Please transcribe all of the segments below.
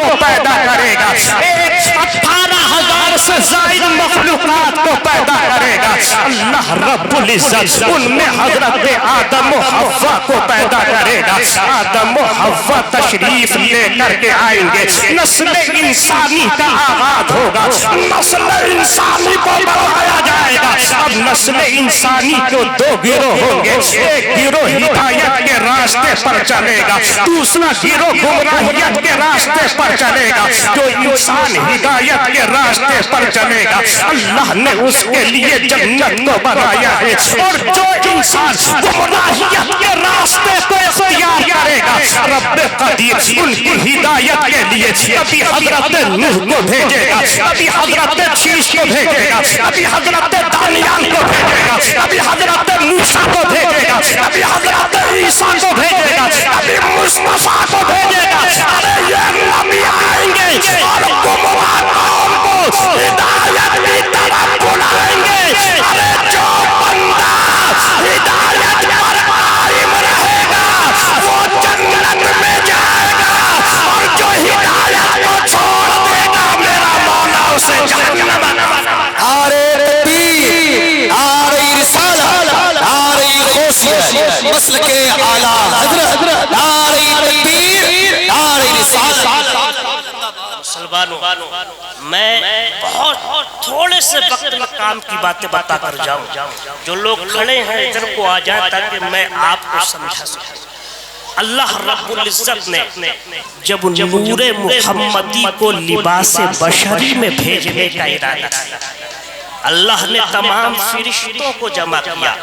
کو پیدا کرے گا، 18,000 سے زائد مخلوقات کو پیدا کرے گا۔ اللہ رب العزت ان میں حضرت آدم و حوا کو پیدا کرے گا۔ آدم و حوا تشریف لے کر کے آئیں گے، نسل انسانی کا آغاز ہوگا، نسل انسانی کو بڑھایا جائے گا۔ اب نسل انسانی کو دو گروہ ہوں گے، ایک گروہ ہدایت کے راستے پر چلے گا، دوسرا گروہ گمراہیت کے راستے پر چلے گا۔ جو انسان ہدایت کے راستے پر چلے گا اللہ نے اس کے لیے جنت کو بنایا ہے، اور جو انسان گمراہیت کے راستے کو اختیار کرے گا رب قدیر ان کی ہدایت کے لیے کبھی حضرت نوح کو بھیجے گا، کبھی حضرت شیش کو بھیجے گا، کبھی حضرت دانیال کو بھیجے گا، کبھی حضرت موسیٰ کو بھیجے گا، کبھی حضرت عیسیٰ کو بھیجے گا، کبھی مصطفیٰ کو بھیجے گا۔ ارے یہ نبی آئیں گے اور گمراہ قوم کو ہدایت کی طرف بلائیں گے۔ ارے جو بندہ ہدایت پر قائم رہے گا وہ جنت میں جائے گا، اور جو ہدایت کو چھوڑ دے گا میرا مولا اسے جہنم میں۔ نعرہ تکبیر، نعرہ رسالت، نعرہ غوثیت، مسلک اعلیٰ حضرت، نعرہ تکبیر، نعرہ رسالت۔ مسلمانوں، میں بہت تھوڑے سے وقت میں کام کی باتیں بتا کر جاؤں، جو لوگ کھڑے ہیں ادھر کو آ جائیں تاکہ میں آپ کو سمجھا سکوں۔ اللہ رب العزت نے جب نور محمدی کو لباس بشری میں بھیجنے کا ارادہ کیا، اللہ نے تمام فرشتوں کو جمع کیا،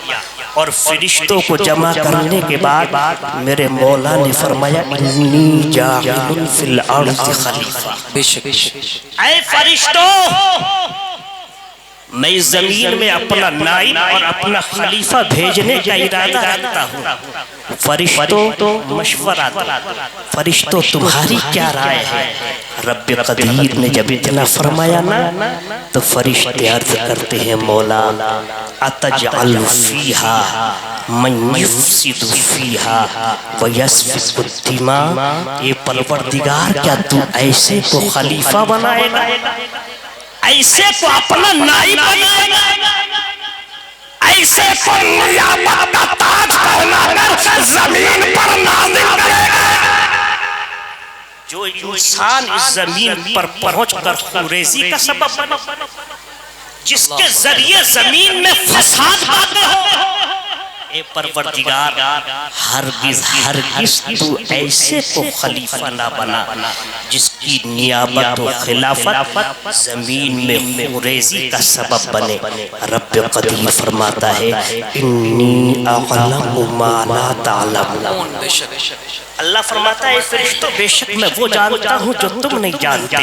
اور فرشتوں کو جمع کرنے کے بعد میرے مولا نے فرمایا انی جاعل فی الارض خلیفہ۔ بے شک اے فرشتوں، میں زمین میں اپنا نائب اور اپنا خلیفہ بھیجنے کا ارادہ رکھتا ہوں۔ فرشتوں مشورہ دو، فرشتوں تمہاری کیا رائے ہے؟ رب قدیر نے جب اتنا فرمایا نا تو فرشتے عرض کرتے ہیں مولا اتجعل فیہا من یفسد فیہا ویسفک الدماء، یہ پروردگار کیا تو ایسے کو خلیفہ بنائے گا، ایسے کو اپنا نائب بنائے گا، ایسے کو نیابت کا تاج پہنا کر زمین پر نازل کرے گا؟ جو انسان اس زمین پر پہنچ کر خوریزی کا سبب بنا، جس کے ذریعے زمین میں فساد پاتے ہو، اے پروردگار ہرگز ہرگز تو ایسے کو خلیفہ نہ بنا جس کی نیابت و خلافت زمین میں خوریزی کا سبب بنے۔ رب قدیر فرماتا ہے انی اعلم ما لا تعلمون۔ اللہ فرماتا ہے فرشتوں بے شک میں وہ جانتا ہوں جو تم نہیں جانتے۔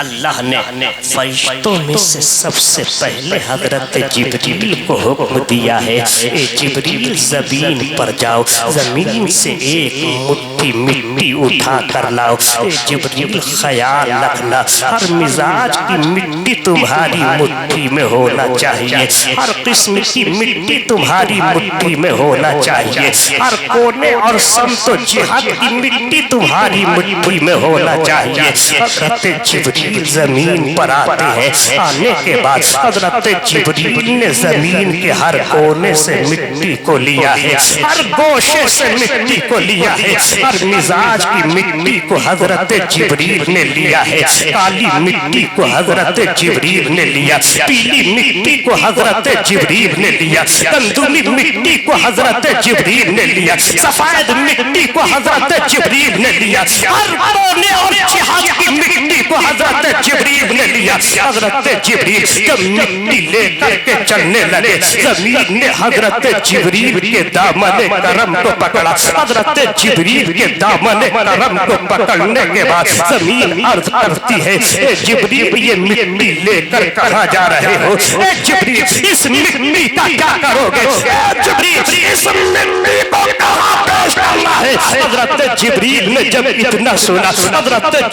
اللہ نے فرشتوں میں سے سب سے پہلے حضرت جبریل کو حکم دیا ہے اے جبریل زمین پر جاؤ، زمین سے ایک مٹھی مٹی اٹھا کر لاؤ۔ اے جبریل خیال رکھنا ہر مزاج کی مٹی تمہاری مٹھی میں ہونا چاہیے، ہر قسم کی مٹی تمہاری مٹھی میں ہونا چاہیے، ہر کونے اور سمت و جہت کی مٹی تمہاری مٹھی میں ہونا چاہیے۔ حضرت جبریل زمین پر آتے ہیں، آنے کے بعد حضرت جبریل نے زمین کے ہر کونے سے مٹی کو لیا ہے، ہر گوشے سے مٹی کو لیا ہے، ہر مزاج کی مٹی کو حضرت جبریل نے لیا ہے۔ کالی مٹی کو حضرت جبریل نے لیا، پیلی مٹی کو حضرت جبریل نے لیا، گندمی مٹی کو حضرت جبریل نے لیا، سفید مٹی کو حضرت جبریل نے لیا، ہر کونے اور جہت کی مٹی کو حضرت جبریل نے لیا۔ حضرت جبریل جب مٹی لے کر کے چلنے لگے، زمین نے حضرت جبریل کے دامن کرم کو پکڑا۔ حضرت جبریل کے دامن کرم کو پکڑنے کے بعد زمین عرض کرتی ہے اے جبریل یہ مٹی لے کر کہاں جا رہے ہو؟ اے جبریل اس مٹی کا کیا کرو گے؟ اے جبریل اس مٹی کو کہاں پیش کرنا ہے؟ حضرت جبریل نے جب اتنا سنا حضرت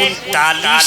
39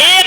1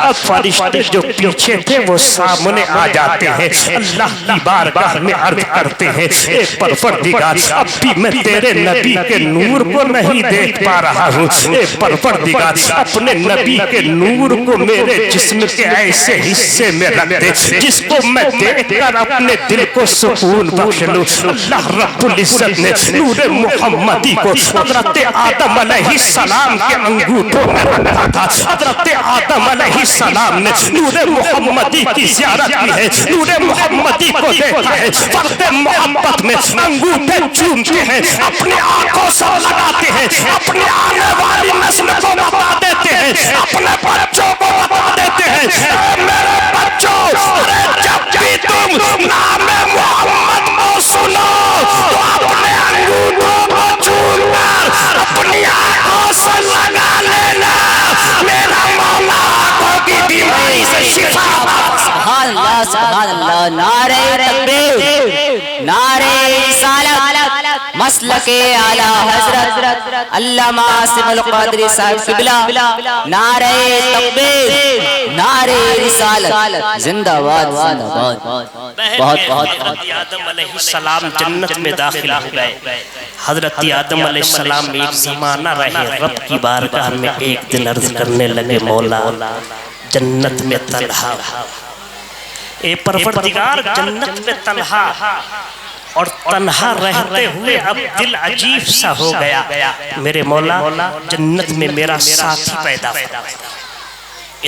اب فرشتے جو پیچھے تھے وہ سامنے آ جاتے ہیں, اللہ کی بارگاہ میں عرض کرتے ہیں اے پروردگار اب بھی میں تیرے نبی کے نور کو نہیں دیکھ پا رہا ہوں, اے پروردگار اپنے نبی کے نور کو میرے جسم کے ایسے حصے میں رکھ دے جس کو میں دیکھ کر اپنے دل کو سکون بخش لوں. اللہ رب العزت نے نور محمدی کو حضرت آدم علیہ السلام کے انگوٹھوں میں رکھا تھا. حضرت آدم علیہ السلام نے نور محمدی کی زیارت کی ہے, نور محمدی کو دیکھا ہے, فرد محبت میں انگوٹھے چومتے ہیں, اپنی آنکھوں سے لگاتے ہیں, اپنی آنے والی نسل کو بتا دیتے ہیں, اپنے بچوں کو بتا دیتے ہیں اے میرے بچوں جب بھی تم نام محمد کو سنو تو اپنے انگوٹھوں کو چوم کر اپنی آنکھوں سے لگا لینا. میرا مولا آنکھوں کی بیماری سے شفا. سبحان اللہ سبحان اللہ. نعرہ تکبیر, نعرہ رسالت, مسلک اعلی حضرت علامہ عاصم القادری صاحب قبلہ. نعرہ تکبیر, نعرہ رسالت, زندہ باد زندہ باد. بہت بہت حضرت آدم علیہ السلام جنت میں داخل ہو گئے. حضرت آدم علیہ السلام ایک زمانہ رہے, رب کی بارگاہ میں ایک دن عرض کرنے لگے مولا جنت میں تنہا, اے پروردگار جنت میں تنہا اور تنہا رہتے ہوئے اب دل عجیب سا ہو گیا, میرے مولا جنت میں میرا ساتھی پیدا ہو.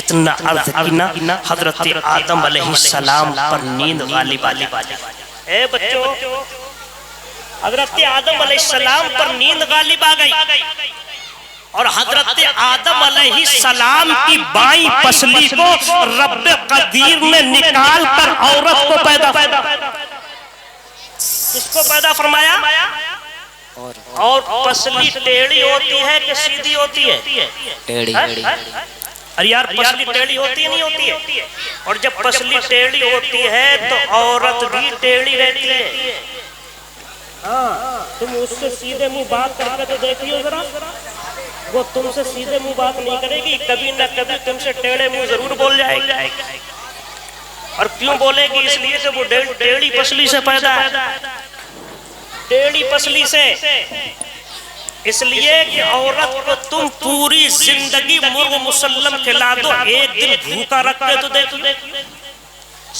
اتنا عرض کینا حضرت آدم علیہ السلام پر نیند غالب آ گئی. اے بچوں حضرت آدم علیہ السلام پر نیند غالب آ گئی اور حضرت آدم علیہ السلام کی بائیں پسلی کو رب قدیر نے نکال کر عورت کو پیدا کس کو پیدا فرمایا؟ اور پسلی ٹیڑھی ہوتی ہے کہ سیدھی ہوتی ہے؟ ٹیڑھی. ارے یار پسلی ٹیڑھی ہوتی نہیں ہوتی ہے, اور جب پسلی ٹیڑھی ہوتی ہے تو عورت بھی ٹیڑھی رہتی ہے. تم اس سے سیدھے منہ بات کر کے تو دیکھیے ذرا, وہ تم سے سیدھے منہ بات نہیں کرے گی, کبھی نہ کبھی تم سے ٹیڑھے منہ ضرور بول جائے گی. اور کیوں بولے گی؟ اس لیے کہ وہ ٹیڑھی پسلی سے پیدا ہے, ٹیڑھی پسلی سے. اس لیے کہ عورت کو تم پوری زندگی مرغ مسلم کھلا دو, ایک دن بھوکا رکھ کے تو دیکھو,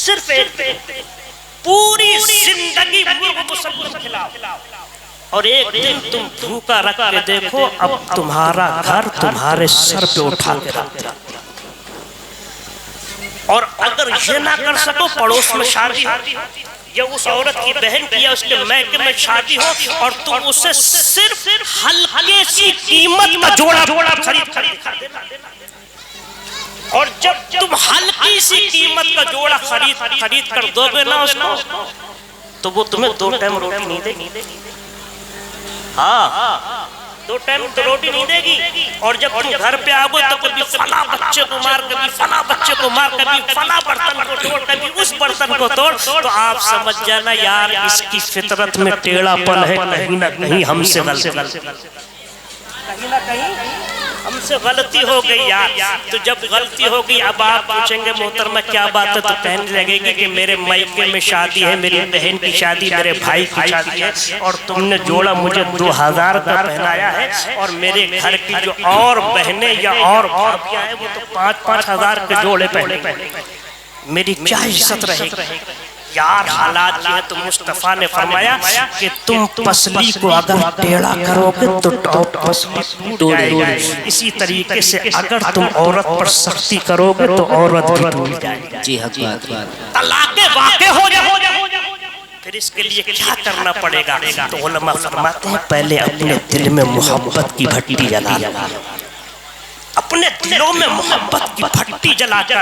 صرف ایک دن پوری زندگی مرغ مسلم کھلاؤ اور ایک دن تم بھوکا رکھ کے دیکھو, اب تمہارا گھر تمہارے سر پہ اٹھا کے رکھ دے. اور اگر یہ نہ کر سکو, پڑوس میں شادی ہو یا اس عورت کی بہن کی یا اس کے میکے میں شادی ہو اور تم اسے صرف ہلکے سی قیمت کا جوڑا خرید دینا, اور جب تم ہلکی سی قیمت کا جوڑا خرید کر دو گے نا اس کو, تو وہ تمہیں 2 ٹائم روٹی نہیں دے گی. ہاں 2 ٹائم روٹی نہیں دے گی. اور جب تم گھر پہ آؤ گے تو کبھی فلاں بچے کو مار, کبھی فلاں بچے کو مار, کبھی فلاں برتن کو توڑ, کبھی اس برتن کو توڑ, تو آپ سمجھ جانا یار اس کی فطرت میں ٹیڑھا پن ہے, کہیں نہ کہیں ہم سے ہم سے غلطی ہو گئی یار. تو جب غلطی ہوگی اب آپ پوچھیں گے محترمہ کیا بات ہے, تو کہنے لگے گی کہ میرے مائکے میں شادی ہے, میری بہن کی شادی, میرے بھائی کی شادی ہے, اور تم نے جوڑا مجھے 2000 کا پہنایا ہے, اور میرے گھر کی جو اور بہنیں یا اور بھابیاں ہیں وہ تو 5-5 ہزار کے جوڑے پہنے, میری کیا عزت رہے گی یار. حالات یہ ہے. تو مصطفیٰ نے فرمایا کہ تم پسلی کو اگر ٹیڑھا کرو گے تو پسلی ٹوٹ جائے گی. اسی طریقے سے اگر تم عورت پر سختی کرو گے تو عورت بھی ٹوٹ جائے گی. جی حق بات. طلاق واقع ہو جائے, پھر اس کے لیے کیا کرنا پڑے گا؟ تو علماء فرماتے ہیں پہلے اپنے دل میں محبت کی بھٹی جلا لو, اپنے دلوں میں محبت کی بھٹی جلا کر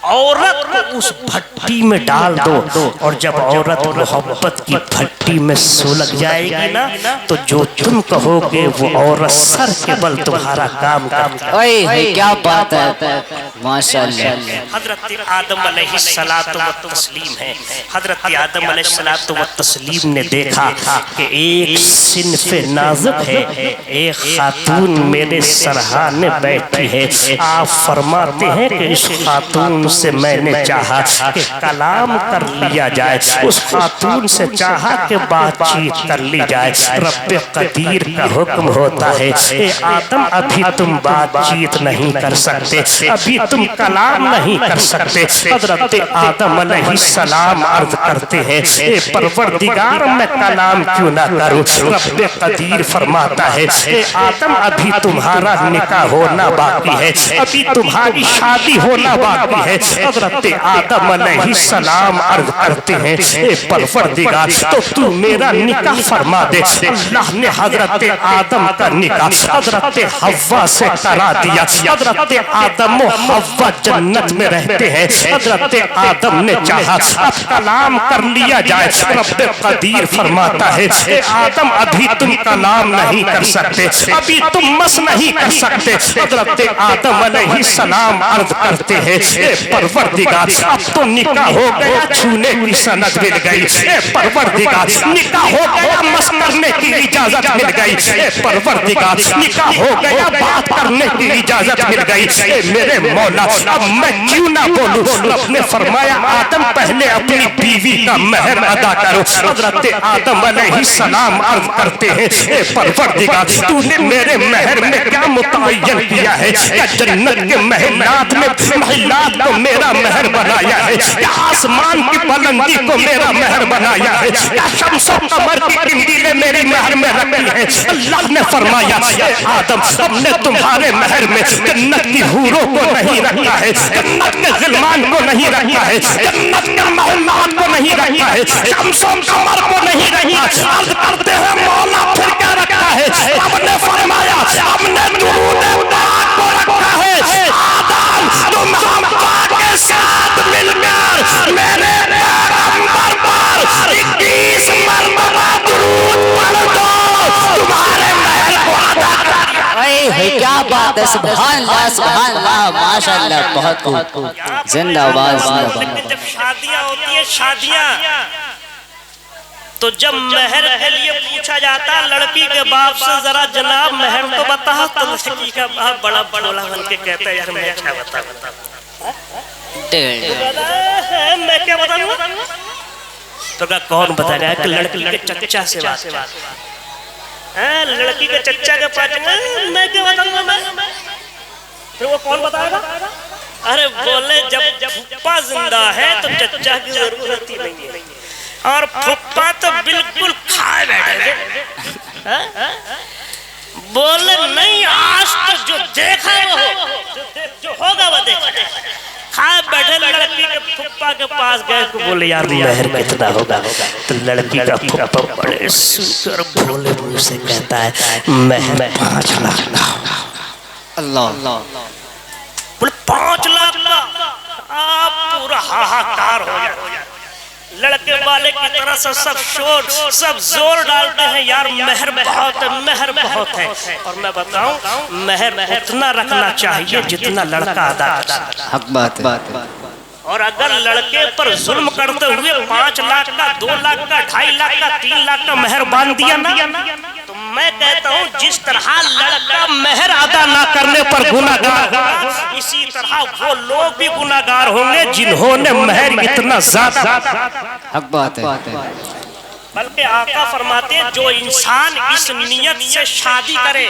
عورت کو اس بھٹی میں ڈال دو, اور جب عورت محبت کی بھٹی میں سلگ جائے گی نا, تو جو تم کہو گے وہ عورت سر کے بل تمہارا کام کرے گی. کیا بات ہے, ماشاءاللہ. حضرت آدم علیہ الصلوۃ والتسلیم ہے. حضرت آدم علیہ الصلوۃ والتسلیم نے دیکھا کہ ایک صنف نازک ہے, ایک خاتون میرے سرہانے بیٹھی بیٹھی ہے آپ فرماتے ہیں کہ اس خاتون سے میں نے چاہا کہ کلام کر لیا جائے اس خاتون سے چاہا کہ بات چیت کر لی جائے رب قدیر کا حکم ہوتا ہے اے آدم ابھی تم بات چیت نہیں کر سکتے ابھی تم کلام نہیں کر سکتے حضرت آدم علیہ السلام عرض کرتے ہیں اے پروردگار میں کلام کیوں نہ کروں رب قدیر فرماتا ہے اے آدم ابھی تمہارا نکاح ہونا باقی ہے ابھی تمہاری شادی ہونا باقی ہے حضرت آدم علیہ السلام عرض کرتے ہیں اے پروردگار تو میرا نکاح فرما دے اللہ نے حضرت آدم کا نکاح حضرت حوا سے کرا دیا حضرت آدم و حوا جنت میں رہتے ہیں حضرت آدم نے چاہا اب کلام کر لیا جائے رب قدیر فرماتا ہے اے آدم ابھی تم کلام نہیں کر سکتے ابھی تم مس نہیں کر سکتے حضرت آدم علیہ السلام عرض کرتے ہیں اے پروردگار اب تو نکاح ہو گیا چھونے کی سند مل گئی اے پروردگار نکاح ہو گیا مس کرنے کی اجازت مل گئی اے پروردگار نکاح ہو گیا بات کرنے کی اجازت مل گئی اے میرے مولا اب میں کیوں نہ بولوں رب نے فرمایا آدم پہلے اپنی بیوی کا مہر ادا کرو حضرت آدم علیہ السلام عرض کرتے ہیں اے پروردگار تو نے میرے مہر میں کیا متعین کیا ہے کیا جنت کے محلات میں محلات کو میرا مہر بنایا ہے کیا آسمان کی بلندی کو میرا مہر بنایا ہے کیا شمس و قمر کی قندیلیں میری مہر میں رکھی ہیں اللہ نے فرمایا اے آدم ہم نے تمہارے مہر میں جنت کی حوروں کو نہیں رکھا ہے جنت کے غلمان کو نہیں رکھا ہے جنت کے محلات کو نہیں رکھا ہے شمس و قمر کو نہیں رکھا عرض کرتے ہیں مولا پھر کیا رکھا ہے ہم نے فرمایا ہم نے درود پاک کو رکھا ہے آدم تم حوا کے ساتھ مل کر میرے پیغمبر پر 21 مرتبہ درود پڑھ دو تمہارے مہر کو ادا کر کیا بات ہے سبحان اللہ ماشاءاللہ بہت خوب زندہ آباد جب شادیاں ہوتی ہیں شادیاں تو جب مہر کے لیے پوچھا جاتا لڑکی کے باپ سے ذرا جناب مہر تو بتا تو لڑکی کا باپ بڑا بڑا بن کے کہتا ہے یار میں کیا بتا میں کیا بتاؤں تو کون بتا گیا کہ لڑکی کے چچا سے بات لڑکی کے چچا کے پاس میں کیا بتاؤں میں پھر وہ کون بتائے گا ارے بولے جب پھپھا زندہ ہے تو چچا کی ضرورت ہی نہیں ہے اور پھپھا تو بالکل کھائے بیٹھے بولے نہیں آج تو جو دیکھا وہ جو ہوگا وہ دیکھا کھائے بیٹھے لڑکی کے پھپھا کے پاس گئے کو بولے یار مہر کتنا ہوگا تو لڑکی کا پھپھا بڑے سوکر بھولے منہ سے کہتا ہے مہر 5 لاکھ اللہ بولے 5 لاکھ آپ پورا ہاہاکار ہو جائے لڑکے والے کی طرح سے سب شور سب زور ڈالتے ہیں یار مہر بہت ہے اور میں بتاؤں مہر اتنا رکھنا چاہیے جتنا لڑکا ادا کرتا حق بات ہے اور اگر لڑکے پر ظلم کرتے ہوئے 5 لاکھ کا 2 لاکھ کا 2.5 لاکھ کا 3 لاکھ کا مہر باندھ دیا نا تو میں کہتا ہوں جس طرح لڑکا مہر ادا نہ کرنے پر گناہگار ہوگا اسی طرح وہ لوگ بھی گناہگار ہوں گے جنہوں نے مہر اتنا زیادہ حق بات ہے بلکہ آقا فرماتے ہیں جو انسان اس نیت سے شادی کرے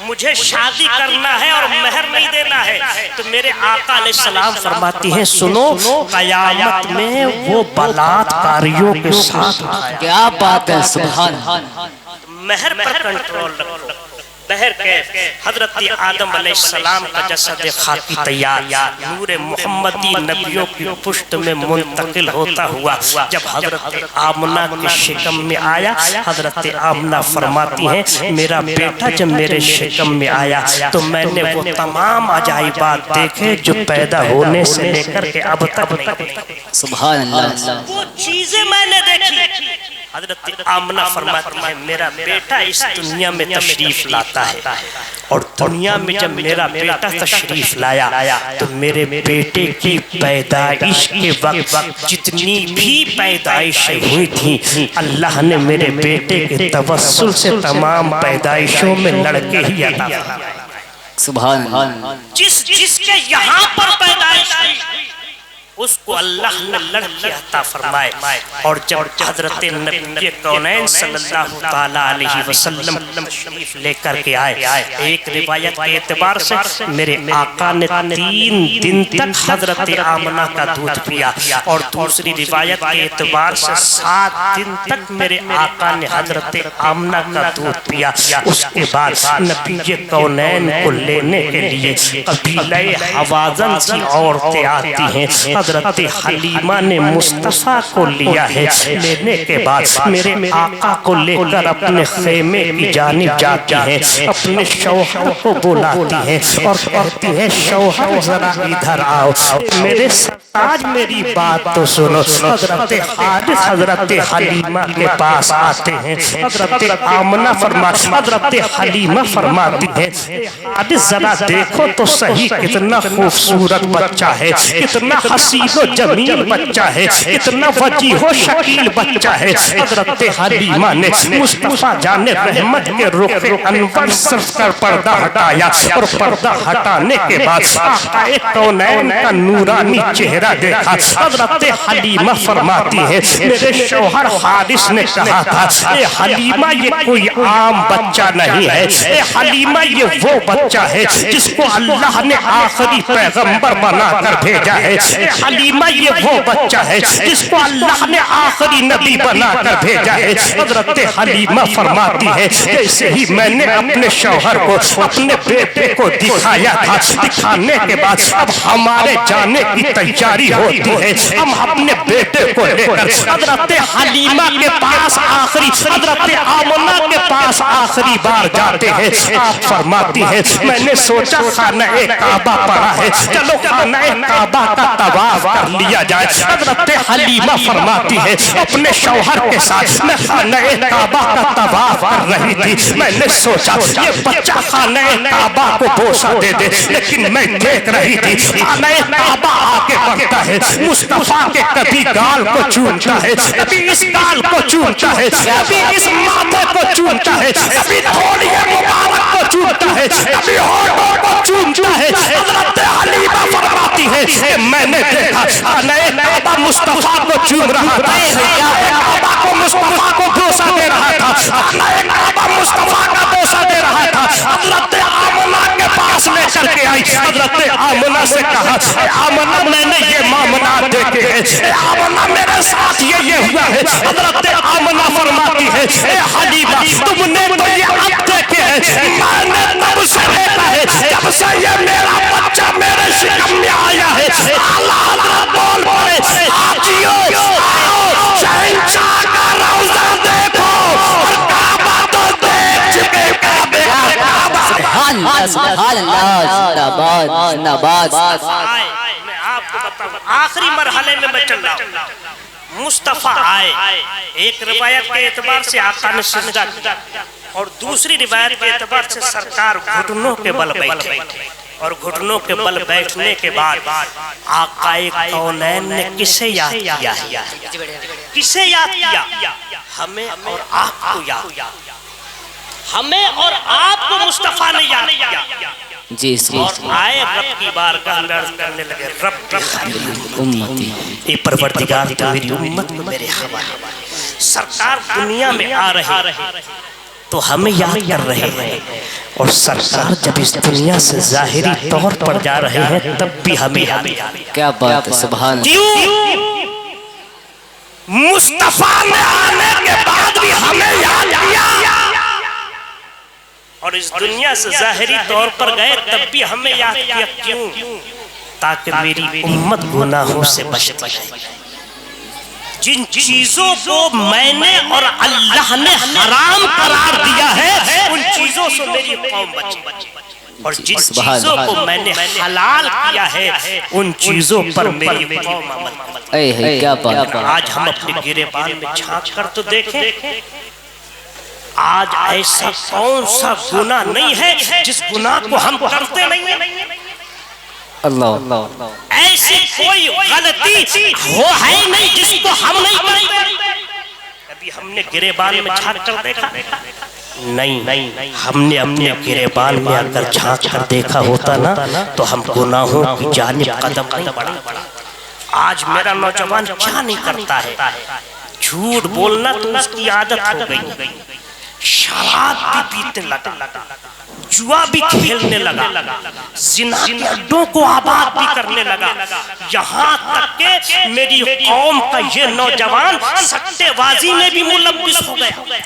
مجھے شادی کرنا ہے اور مہر نہیں دینا ہے تو میرے آقا علیہ السلام فرماتی ہیں سنو قیامت میں وہ بلات کاریوں کے ساتھ کیا بات ہے سبحان مہر پر کنٹرول رکھو مہر کے حضرت آدم علیہ السلام کا جسد خاکی تیار نور محمدی نبیوں کی پشت میں منتقل ہوتا ہوا جب حضرت آمنہ کے شکم میں آیا حضرت آمنہ فرماتی ہیں میرا بیٹا جب میرے شکم میں آیا تو میں نے وہ تمام عجائبات دیکھے جو پیدا ہونے سے لے کر کے اب تک سبحان اللہ وہ چیزیں میں نے دیکھی حضرت آمنہ فرماتی ہیں میرا بیٹا اس دنیا میں تشریف لاتا ہے اور دنیا میں جب میرا بیٹا تشریف لایا تو میرے بیٹے کی پیدائش کے وقت جتنی بھی پیدائشیں ہوئی تھیں اللہ نے میرے بیٹے کے توسل سے تمام پیدائشوں میں لڑکے ہی عطا فرمائے سبحان اللہ جس کے یہاں پر پیدائش کی اس کو اللہ نے لڑکی عطا فرمائے. اور جب حضرت نبی کونین صلی اللہ تعالیٰ علیہ وسلم شریف لے کر کے آئے، ایک روایت کے اعتبار سے میرے آقا نے 3 دن تک حضرت آمنہ کا دودھ پیا، اور دوسری روایت کے اعتبار سے 7 دن تک میرے آقا نے حضرت آمنہ کا دودھ پیا. اس کے بعد نبی کونین کو لینے کے لیے قبیلہ حوازن کی عورتیں آتی ہیں. حضرت حلیمہ نے مصطفیٰ کو لیا ہے. لینے کے بعد میرے آقا کو لے کر اپنے خیمے کی جانب جاتی ہیں، اپنے شوہر کو بلاتی ہیں اور کہتی ہیں شوہر ذرا ادھر آؤ، میرے ساتھ میری بات تو سنو. حضرت حارث حضرت حلیمہ کے پاس آتے ہیں. حضرت حلیمہ فرماتی ہیں حارث ذرا دیکھو تو صحیح کتنا خوبصورت بچہ ہے، کتنا حسین و جمیل بچہ ہے، اتنا وجیح و شکیل بچہ ہے. حضرت حلیمہ نے مصطفیٰ جان رحمت کے رخ انور سے پردہ ہٹایا، اور پردہ ہٹانے کے بعد آقا کونین کا نورانی چہرہ دیکھا. حضرت حلیمہ فرماتی ہے میرے شوہر حارث نے کہا تھا اے حلیمہ یہ کوئی عام بچہ نہیں ہے، اے حلیمہ یہ وہ بچہ ہے جس کو اللہ نے آخری پیغمبر بنا کر بھیجا ہے. اے حلیمہ یہ وہ بچہ ہے جس کو اللہ نے آخری نبی بنا کر بھیجا ہے. حضرت حلیمہ فرماتی ہے جیسے ہی میں نے اپنے شوہر کو اپنے بیٹے کو دکھایا تھا، دکھانے کے بعد اب ہمارے جانے کی تیاری ہوتی ہے. ہم اپنے بیٹے کو لے کر حضرت حلیمہ کے پاس حضرت آمنہ کے پاس آخری بار جاتے ہیں. آپ فرماتی ہے میں نے سوچا خانہ کعبہ پڑا ہے، چلو خانہ کعبہ کا طواف کر لیا جائے. حضرت حلیمہ فرماتی ہے اپنے شوہر کے ساتھ میں خانہ کعبہ کا طواف کر رہی تھی. میں نے سوچا یہ بچہ خانہ کعبہ کو بوسہ دے دے، لیکن میں دیکھ رہی تھی خانہ کعبہ آگے بڑھتا ہے، مصطفیٰ کے کبھی گال کو چومتا ہے، کبھی اس گال کو چومتا ہے، کبھی اس ماتھے کو چومتا ہے، کبھی تھوڑی مبارک کو چومتا ہے، کبھی ہونٹوں کو چومتا ہے. حضرت حلیمہ فرماتی ہے کہ میں نے دیکھا خانہ کعبہ مصطفیٰ کو چوم رہا تھا، کعبہ کو مصطفیٰ کو بوسہ دے رہا تھا، خانہ کعبہ مصطفیٰ کا بوسہ دے رہا تھا. حضرت آمنہ کے پاس لے کر کے آئی. حضرت آمنہ سے کہا اے آمنہ میں نے یہ معاملات دیکھے ہیں، اے آمنہ میرے ساتھ یہ ہوا ہے. حضرت آمنہ فرماتی ہے اے حلیمہ تم نے تو یہ اب دیکھے ہیں، میں نے تب سے دیکھا ہے جب سے یہ میرا بچہ میرے شکم میں آیا ہے. اللہ حضرت بول پڑے آجیو آؤ شہنشاہ کا روضہ دیکھو اور کعبہ تو دیکھ چکے. سبحان اللہ سبحان اللہ زندہ باد زندہ باد. میں آپ کو بتاؤں آخری مرحلے میں میں چل رہا ہوں. مصطفیٰ آئے، ایک روایت کے اعتبار سے آقا نے سجدہ کیا، اور دوسری روایت کے اعتبار سے سرکار گھٹنوں کے بل بیٹھے، اور گھٹنوں کے بل بیٹھنے کے بعد آقا کونین نے کسے یاد کیا ہے؟ کسے یاد کیا؟ ہمیں اور آپ کو یاد کیا. ہمیں اور آپ کو مصطفیٰ نے یاد کیا. جی اور آئے رب کی بارگاہ میں عرض کرنے لگے رب امتی اے پروردگار تو میری امت کو میرے حوالے. سرکار دنیا میں آ رہے تو ہمیں یاد کر رہے ہیں، اور سرکار جب اس دنیا سے ظاہری طور پر جا رہے ہیں تب بھی ہمیں یاد. کیا بات ہے سبحان اللہ. کیوں؟ مصطفیٰ نے آنے کے بعد بھی ہمیں یاد کیا، اور اس دنیا سے ظاہری طور پر گئے تب بھی ہمیں یاد کیا. کیوں؟ تاکہ میری امت گناہوں سے بچ جائے. جن چیزوں کو میں نے اور اللہ نے حرام قرار دیا ہے ان چیزوں سے میری قوم بچے، اور جن چیزوں کو میں نے حلال کیا ہے ان چیزوں پر میری قوم عمل کرے. اے ہے کیا بات. آج ہم اپنے گریبان میں جھانک کر تو دیکھیں، آج ایسا کون سا گناہ نہیں ہے جس گناہ کو ہم کرتے نہیں ہیں. اللہ ایسی کوئی غلطی وہ ہے نہیں جس کو ہم نہیں کرتے. کبھی ہم نے گریبان میں جھانک کر دیکھا نہیں، ہم نے اپنے گریبان میں اگر جھانک کر دیکھا ہوتا نا تو ہم گناہوں کی جانب قدم نہیں بڑھا۔ آج میرا نوجوان کیا نہیں کرتا ہے، جھوٹ بولنا تو اس کی عادت ہو گئی، شراب بھی پیتے لگا، جوا بھی کھیلنے لگا، زنا کے اڈوں کو آباد بھی کرنے لگا، یہاں تک کہ میری قوم کا یہ نوجوان سٹے بازی میں بھی ملوث ہو گیا۔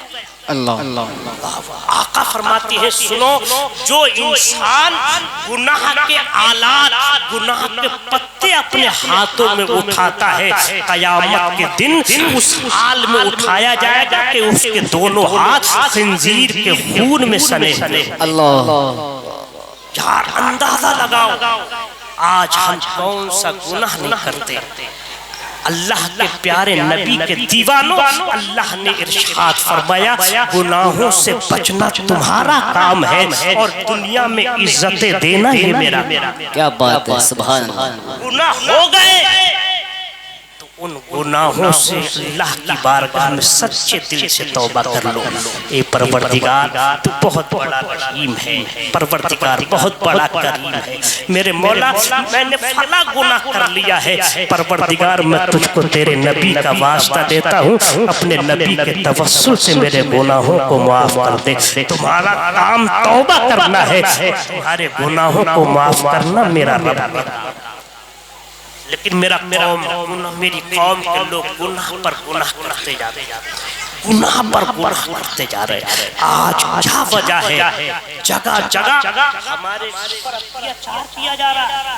اللہ آقا فرماتی ہے سنو، جو انسان گناہ کے آلات، گناہ کے پتے اپنے ہاتھوں میں اٹھاتا ہے، قیامت کے دن اس حال میں اٹھایا جائے گا کہ اس کے دونوں ہاتھ خنزیر کے خون میں سنے ہوئے۔ اللہ یار اندازہ لگاؤ آج ہم کون سا گناہ نہیں کرتے۔ اللہ کے پیارے نبی کے دیوانوں، اللہ نے ارشاد فرمایا گناہوں سے بچنا تمہارا کام ہے اور دنیا میں عزتیں دینا ہی میرا۔ کیا بات ہے، سبحان اللہ۔ گناہ ہو گئے تو ان گناہوں سے اللہ کی بارگاہ میں سچے دل سے توبہ کر لو۔ اے پروردگار تو بہت بڑا رحیم ہے، پروردگار بہت بڑا کریم ہے، میرے مولا میں نے فلاں گناہ کر لیا ہے، پروردگار میں تجھ کو تیرے نبی کا واسطہ دیتا ہوں، اپنے نبی کے توسل سے میرے گناہوں کو معاف کر دے۔ تمہارا کام توبہ کرنا ہے، تمہارے گناہوں کو معاف کرنا میرا رب ہے۔ لیکن میری قوم کے لوگ گناہ پر گناہ کرتے جاتے ہیں، گناہ پر گناہ کرتے جا رہے ہیں۔ آج کیا وجہ ہے؟ جگہ جگہ ہمارے پر اتیاچار کیا جا رہا ہے،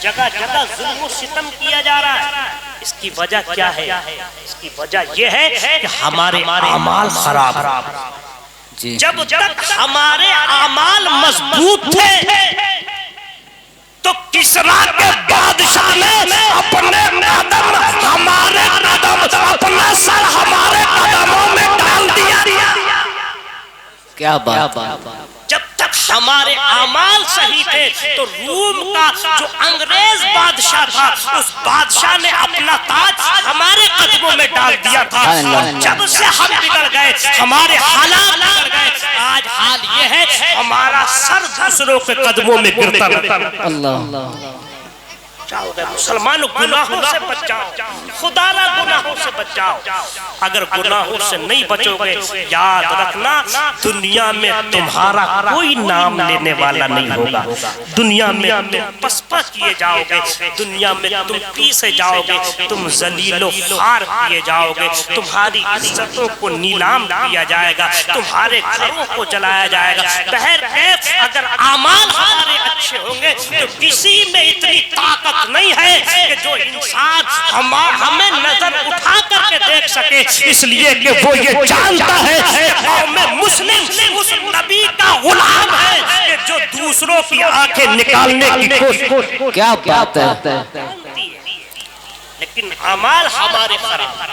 جگہ جگہ ظلم و ستم کیا جا رہا ہے۔ اس کی وجہ کیا ہے؟ اس کی وجہ یہ ہے کہ ہمارے اعمال خراب ہیں۔ جب تک ہمارے اعمال مضبوط تھے تو کسرا کے بادشاہ نے اپنے قدم ہمارے قدم، اپنا سر ہمارے قدموں میں ڈال دیا۔ کیا بات ہے۔ جب تک ہمارے اعمال صحیح تھے تو روم کا جو انگریز بادشاہ تھا، اس بادشاہ نے اپنا تاج ہمارے قدموں میں ڈال دیا تھا۔ جب سے ہم بگڑ گئے، ہمارے حالات بگڑ گئے، آج حال یہ ہے ہمارا سر دوسروں کے قدموں میں گرتا رہتا ہے۔ اللہ مسلمانوں گناہوں سے بچ جاؤ، خدا را گناہوں سے بچ جاؤ۔ اگر گناہوں سے نہیں بچو گے، یاد رکھنا دنیا میں تمہارا کوئی نام لینے والا نہیں ہوگا، دنیا میں تم پسپا کیے جاؤ گے، دنیا میں تم پیسے جاؤ گے، تم ذلیل و خوار کیے جاؤ گے، تمہاری عزتوں کو نیلام کیا جائے گا، تمہارے گھروں کو جلایا جائے گا۔ بہرکیف اگر اعمال ہمارے اچھے ہوں گے تو کسی میں اتنی طاقت نہیں ہے کہ جو انسان ہمیں نظر اٹھا کر کے دیکھ سکے، اس لیے کہ وہ یہ جانتا ہے قوم مسلم اس نبی کا غلام ہے کہ جو دوسروں کی آنکھیں نکالنے کی کوشش۔ کیا بات ہے۔ لیکن اعمال ہمارے خراب،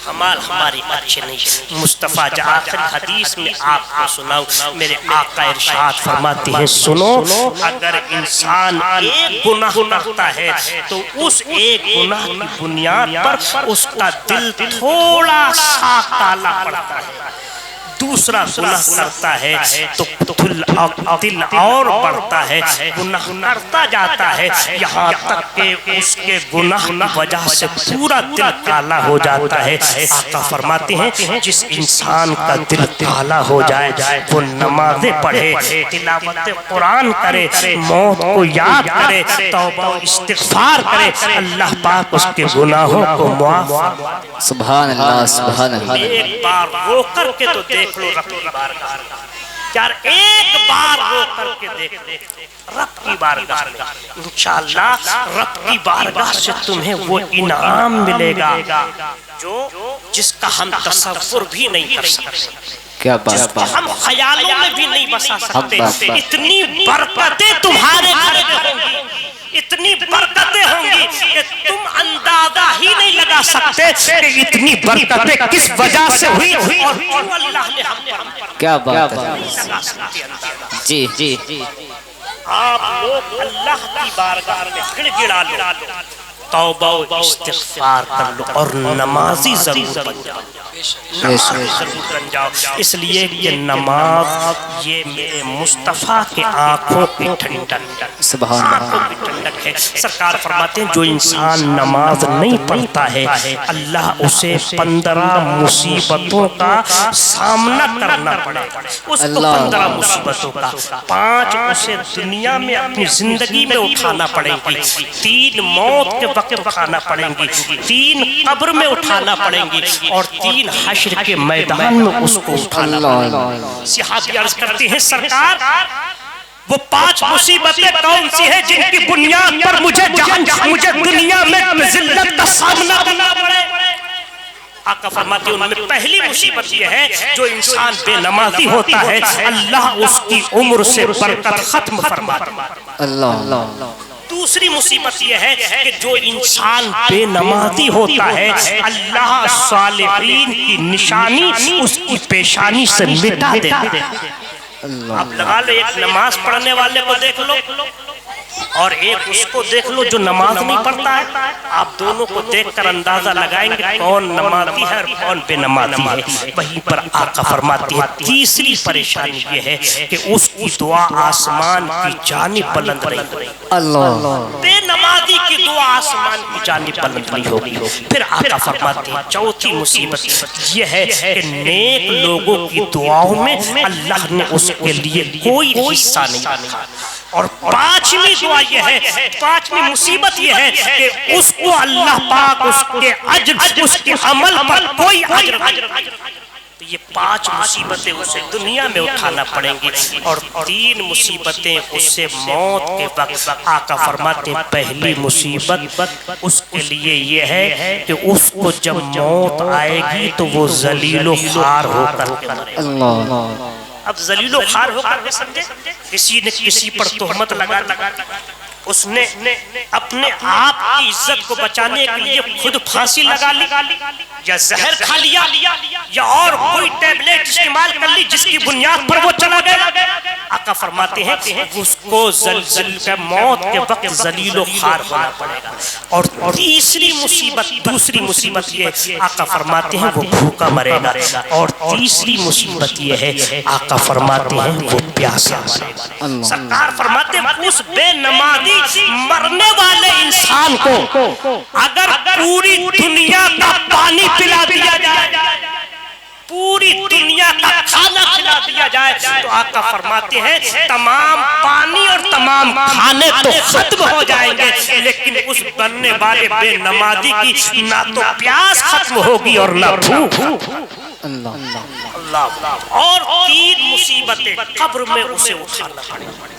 اعمال ہماری اچھے نہیں۔ مصطفیٰ جب آخری حدیث میں آپ کو سناؤ، میرے آقا ارشاد فرماتے ہیں سنو، اگر انسان ایک گناہ کرتا ہے تو اس ایک گناہ کی بنیاد پر اس کا دل تھوڑا سا کالا پڑتا ہے، دوسرا گناہ کرتا ہے تو دل اور بڑھتا ہے، گناہ کرتا جاتا ہے، یہاں تک کہ اس کے گناہ کی وجہ سے پورا دل کالا ہو جاتا ہے۔ آقا فرماتے ہیں جس انسان کا دل کالا ہو جائے وہ نمازیں پڑھے، تلاوت قرآن کرے، موت کو یاد کرے، توبہ و استغفار کرے، اللہ پاک اس کے گناہوں کو معاف فرما دے۔ سبحان اللہ سبحان اللہ۔ ایک بار رو کر کے تو دیکھ لو رب کی بارگاہ، یار ایک بار رو کر کے دیکھ لو رب کی بارگاہ میں، انشاءاللہ رب کی بارگاہ سے تمہیں وہ انعام ملے گا جو جس کا ہم تصور بھی نہیں کر سکتے، کیا جس بات کو ہم خیالوں میں بھی نہیں بسا سکتے۔ اتنی برکتیں تمہارے گھر میں ہوں گی، اتنی برکتیں ہوں گی کہ تم اندازہ ہی نہیں لگا سکتے کہ اتنی برکتیں کس وجہ سے ہوئی اور کیوں اللہ نے ہم پر کیا بات ہے۔ نہیں لگا سکتے اندازہ۔ جی جی آپ لوگ اللہ کی بارگاہ میں گڑ گڑا لو، توبہ و استغفار کر لو اور نمازی ضرور بن جاؤ، نمازی ضرور بن جاؤ، اس لیے کہ نماز یہ میرے مصطفیٰ کے آنکھوں کی ٹھنڈک، آنکھوں کی ٹھنڈک ہے۔ سرکار فرماتے ہیں جو انسان نماز نہیں پڑھتا ہے اللہ اسے 15 مصیبتوں کا سامنا کرنا پڑے، اس کو 15 مصیبتوں کا، 5 اسے دنیا میں اپنی زندگی میں اٹھانا پڑیں گی، 3 موت کے وقت اٹھانا پڑیں گی، 3 قبر میں اٹھانا پڑیں گی، اور 3 حشر کے میدان میں اس کو اٹھانا پڑیں گی۔ صحابی عرض کرتے ہیں سرکار وہ 5 مصیبتیں کون سی ہیں جن کی بنیاد پر مجھے دنیا میں ذلت کا سامنا کرنا پڑے؟ آقا فرماتے ہیں ان میں پہلی مصیبت یہ ہے جو انسان بے نمازی ہوتا ہے اللہ اس کی عمر سے برکت ختم فرماتا ہے۔ دوسری مصیبت یہ ہے کہ جو انسان بے نمازی ہوتا ہے اللہ صالحین کی نشانی اس کی پیشانی سے مٹا دیتا ہے۔ اب لگا لو ایک نماز پڑھنے والے کو دیکھ لو اور ایک اس کو دیکھ لو جو نماز نہیں پڑھتا ہے، آپ دونوں کو دیکھ کر اندازہ لگائیں گے کون نمازی ہے اور کون بے نمازی ہے۔ وہیں پر آقا فرماتے ہیں تیسری پریشانی یہ ہے کہ اس کی دعا آسمان کی جانب بلند نہیں ہوگی، بے نمازی کی دعا آسمان کی جانب بلند نہیں ہوگی۔ پھر آقا فرماتے ہیں چوتھی مصیبت یہ ہے کہ نیک لوگوں کی دعاؤں میں اللہ نے اس کے لیے کوئی حصہ نہیں رکھا۔ اور 5ویں دعا یہ ہے، 5ویں مصیبت یہ ہے کہ اس کو اللہ پاک اس کے اجر، اس کے عمل پر کوئی اجر نہیں۔ تو یہ 5 مصیبتیں اسے دنیا میں اٹھانا پڑیں گی اور 3 مصیبتیں اسے موت کے وقت۔ آقا فرماتے ہیں پہلی مصیبت اس کے لیے یہ ہے کہ اس کو جب موت آئے گی تو وہ ذلیل و خوار ہو کر کے مرے گا۔ اب ذلیل و خوار ہو کر کے سمجھے کسی نے کسی پر تہمت لگا اس نے اپنے آپ کی عزت کو بچانے کے لیے خود پھانسی لگا لی یا زہر کھا لیا یا اور کوئی ٹیبلیٹ استعمال کر لی جس کی بنیاد پر وہ چلا گیا۔ آقا فرماتے ہیں اس کو موت کے وقت ذلیل و خوار ہونا پڑے گا۔ اور تیسری مصیبت، دوسری مصیبت یہ آقا فرماتے ہیں وہ بھوکا مرے گا، اور تیسری مصیبت یہ ہے آقا فرماتے ہیں وہ پیاسا مرے گا۔ سرکار فرماتے ہیں اس بے نمازی مرنے والے انسان کو اگر پوری دنیا کا پانی پلا دیا جائے، پوری دنیا کا کھانا کھلا دیا جائے تو آقا فرماتے ہیں تمام پانی اور تمام کھانے تو ختم ہو جائیں گے لیکن اس بننے والے بے نمازی کی نہ تو پیاس ختم ہوگی اور نہ بھوک۔ اللہ اور 3 مصیبتیں قبر میں اسے اٹھانا پڑے گی۔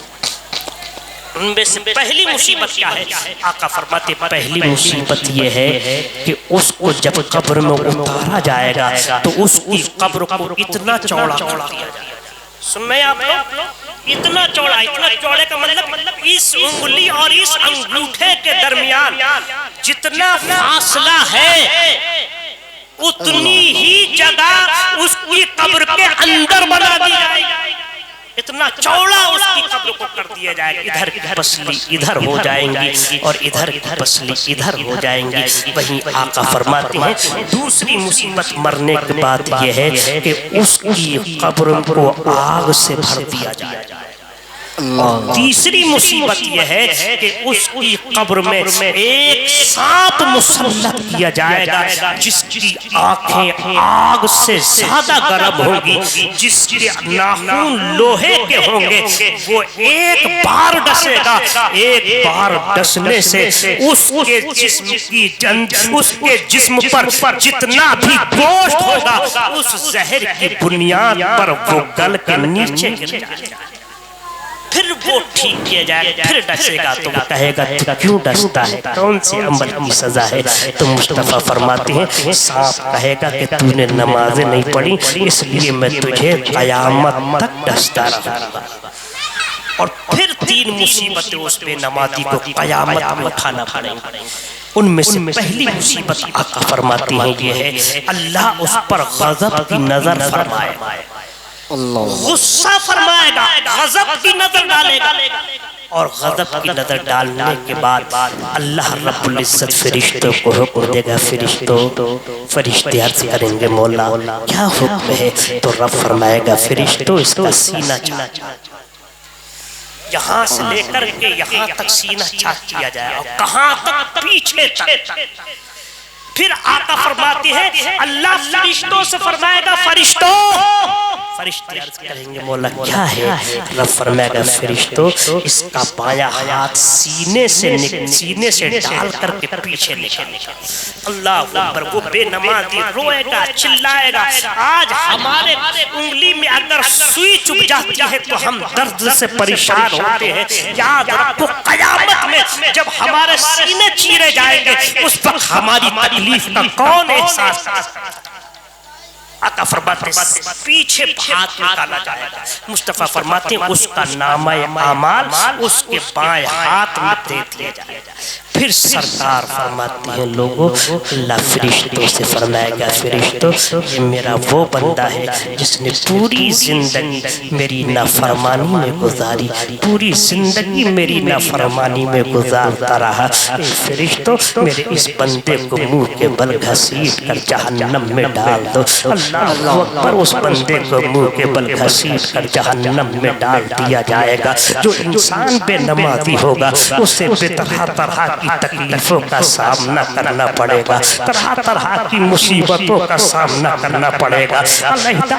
ان میں سے پہلی مصیبت کیا ہے؟ آقا فرماتے پہلی مصیبت یہ ہے کہ اس کو جب قبر میں اتارا جائے گا تو اس کی قبر کو اتنا چوڑا کر دیا جائے گا۔ سنیں آپ لوگ، اتنا چوڑے کا مطلب اس انگلی اور اس انگوٹھے کے درمیان جتنا فاصلہ ہے اتنی ہی جگہ اس کی قبر کے اندر بنا دی جائے گی۔ اتنا چوڑا اس کی قبر کو کر دیا جائے گا، ادھر کی پسلی ادھر ہو جائیں گی اور ادھر کی پسلی ادھر ہو جائیں گی۔ وہیں آقا فرماتے ہیں دوسری مصیبت مرنے کے بعد یہ ہے کہ اس کی قبر کو آگ سے بھر دیا جائے گا۔ تیسری مصیبت یہ ہے کہ اس کی قبر میں ایک سانپ مسلط کیا جائے گا جس کی آنکھیں آگ سے زیادہ گرم ہوگی، جس کے ناخن لوہے کے ہوں گے، وہ ایک بار ڈسے گا، ایک بار ڈسنے سے اس کے جسم پر جتنا بھی گوشت ہوگا اس زہر کی بنیاد پر وہ گل کے نیچے گر جائے گا۔ پھر وہ ٹھیک کیا جائے، پھر ڈسے گا تو وہ کہے گا تو کیوں ڈستا ہے، کون سے عمل کی سزا ہے؟ تو مصطفیٰ فرماتے ہیں سانپ کہے گا کہ تو نے نمازیں نہیں پڑھی اس لیے میں تجھے قیامت تک ڈستا رہوں گا۔ اور پھر 3 مصیبتیں اس بے نمازی کو قیامت میں اٹھانا پڑیں گی۔ ان میں سے پہلی مصیبت آقا فرماتے ہیں یہ ہے اللہ اس پر غضب کی نظر فرمائے گا، غصہ فرمائے گا، غضب کی نظر ڈالے گا۔ اور غضب کی نظر ڈالنے کے بعد اللہ رب العزت فرشتوں کو حکم دے گا، فرشتے عرض کریں گے مولا کیا حکم ہے؟ تو رب فرمائے گا فرشتوں اس کا سینہ چاک، یہاں سے لے کر کے یہاں تک سینہ چاک کیا جائے، اور کہاں تک؟ پیچھے تک۔ پھر آقا فرماتے ہیں اللہ فرشتوں سے فرمائے گا فرشتوں، فرشتے عرض کریں گے مولا کیا ہے؟ رب فرمائے گا فرشتوں اس کا بایاں ہاتھ سینے سے ڈال کر کے پیچھے لے جائے۔ اللہ اکبر، وہ بے نمازی روئے گا، چلائے گا، آج ہمارے انگلی میں اگر سوئی چبھ جاتی ہے تو ہم درد سے پریشان ہوتے ہیں۔ یاد رکھو قیامت میں جب ہمارے سینے چیرے جائیں گے اس وقت ہماری تکلیف کا کون احساس؟ آقا فرماتے ہیں پیچھے ہاتھ نکالا جائے گا، مصطفیٰ فرماتے ہیں اس کا نامہ اعمال اس کے بائیں ہاتھ میں دے دیا جائے گا۔ پھر سرکار فرماتے ہیں لوگوں اللہ فرشتوں سے فرمائے گا فرشتوں یہ میرا وہ بندہ ہے جس نے پوری زندگی میری نافرمانی میں گزاری، پوری زندگی میری نافرمانی میں گزارتا رہا، فرشتوں میرے اس بندے کو منہ کے بل گھسیٹ کر جہنم میں ڈال دو۔ اللہ اکبر، اس بندے کو منہ کے بل گھسیٹ کر جہنم میں ڈال دیا جائے گا۔ جو انسان بے نمازی ہوگا اسے بے طرح طرح کی تکلیفوں کا سامنا کرنا پڑے گا، طرح طرح کی مصیبتوں کا سامنا کرنا پڑے گا،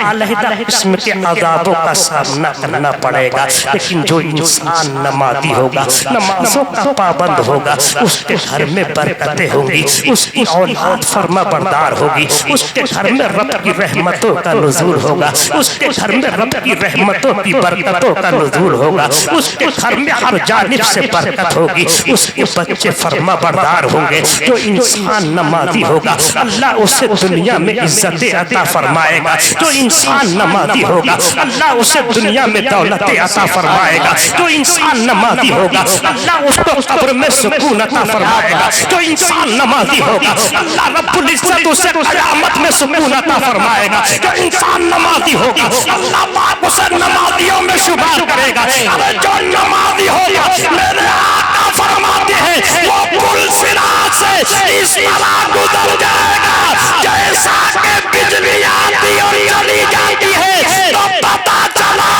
علیحدہ قسم کے عذابوں کا سامنا کرنا پڑے گا۔ لیکن جو انسان نمازی ہوگا، نمازوں کا پابند ہوگا، اس کے گھر میں برکتیں ہوں گی، اس کی اولاد فرما بردار ہوگی، اس کے گھر میں رب کی رحمتوں کا نزول ہوگا، اس کے گھر میں رب کی رحمتوں کی برکتوں کا نزول ہوگا، اس کے گھر میں ہر جانب سے برکت ہوگی، اس کے بچے فرما بردار ہوں گے۔ جو انسان نمازی ہوگا اللہ اسے دنیا میں عزت عطا فرمائے گا، جو انسان نمازی ہوگا اللہ اسے دنیا میں دولت عطا فرمائے گا، جو انسان نمازی ہوگا اللہ اس کو قبر میں سکون عطا فرمائے گا، جو انسان نمازی ہوگا اللہ رب العزت اسے قیامت میں سکون عطا فرمائے گا، جو انسان نمازی ہوگا اللہ پاک اسے نمازیوں میں شمار کرے گا۔ جو نمازی ہوگا میرے آقا فرماتے ہیں وہ پل صراط سے اس طرح گزر جائے گا جیسا کہ بجلی آتی اور چلی جاتی ہے، تو پتا چلا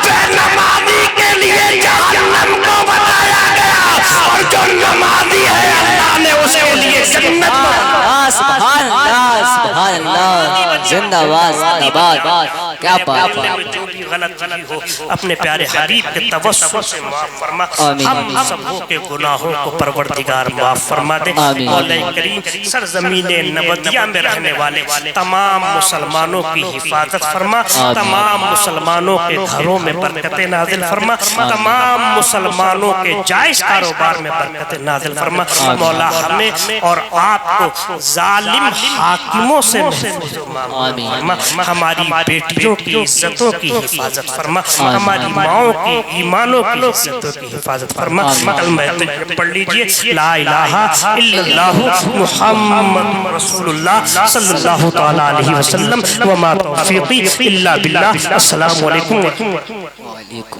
بے نمازی کے لیے جہنم کو بنایا گیا، اور جو نمازی ہے اللہ نے اسے لیے جنت میں۔ سبحان اللہ سبحان اللہ، زندہ باد زندہ باد، کیا بات ہے۔ جو بھی غلط ہو اپنے پیارے حبیب کے توسل سے معاف فرما، ہم سبوں کے گناہوں کو پروردگار معاف فرما دے۔ مولا کریم سرزمین نبویہ میں رہنے والے تمام مسلمانوں کی حفاظت فرما، تمام مسلمانوں کے گھروں میں برکتیں نازل فرما، تمام مسلمانوں کے جائز کاروبار میں برکتیں نازل فرما۔ مولا ہمیں اور آپ کو ظالم حاکموں سے محفوظ فرما، ہماری بیٹیوں کی عزتوں کی حفاظت فرما، ہماری ماؤں کی ایمانوں کی عزتوں کی حفاظت فرما۔ کلمہ طیبہ پڑھ لیجئے، لا الہ الا اللہ محمد رسول اللہ صلی اللہ تعالی علیہ وسلم، وما توفیقی الا باللہ۔ السلام علیکم۔